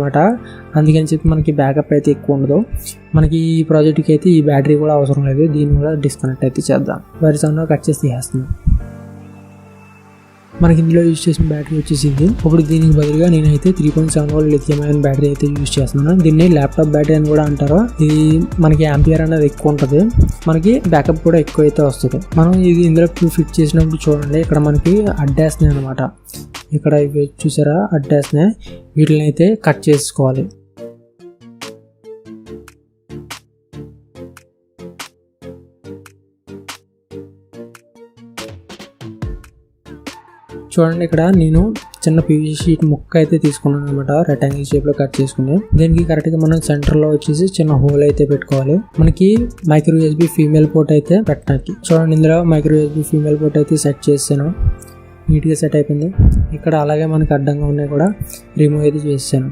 అనమాట. అందుకని చెప్పి మనకి బ్యాకప్ అయితే ఎక్కువ ఉండదు. మనకి ఈ ప్రాజెక్ట్కి అయితే ఈ బ్యాటరీ కూడా అవసరం లేదు. దీన్ని కూడా డిస్కనెక్ట్ అయితే చేద్దాం. వైర్ సౌండ్ కట్ చేసి తీసేస్తున్నాం. మనకి ఇందులో యూజ్ చేసిన బ్యాటరీ వచ్చేసింది. ఇప్పుడు దీనికి బదులుగా నేనైతే 3.7 వోల్ట్ లిథియం అయాన్ బ్యాటరీ అయితే యూజ్ చేస్తున్నాను. దీన్ని ల్యాప్టాప్ బ్యాటరీ అని కూడా అంటారు. ఇది మనకి ఆంపియర్ అనేది ఎక్కువ ఉంటుంది, మనకి బ్యాకప్ కూడా ఎక్కువ అయితే వస్తుంది. మనం ఇది ఇందులో ఫిట్ చేసినప్పుడు చూడండి, ఇక్కడ మనకి అడ్డేస్తున్నాయి అనమాట. ఇక్కడ ఇవి చూసారా అడ్డేస్తున్నాయి, వీటిని అయితే కట్ చేసుకోవాలి. చూడండి, ఇక్కడ నేను చిన్న పీవీసీ షీట్ ముక్క అయితే తీసుకున్నాను అనమాట. రెక్టాంగిల్ షేప్ లో కట్ చేసుకుని దీనికి కరెక్ట్ గా మనం సెంటర్ లో వచ్చేసి చిన్న హోల్ అయితే పెట్టుకోవాలి. మనకి మైక్రో యూఎస్బీ ఫీమేల్ పోర్ట్ అయితే పెట్టడానికి. చూడండి, ఇందులో మైక్రో యూఎస్బీ ఫీమేల్ పోర్ట్ అయితే సెట్ చేసాను. నీట్గా సెట్ అయిపోయింది. ఇక్కడ అలాగే మనకి అడ్డంగా ఉన్నాయి కూడా రిమూవ్ అయితే చేసాను.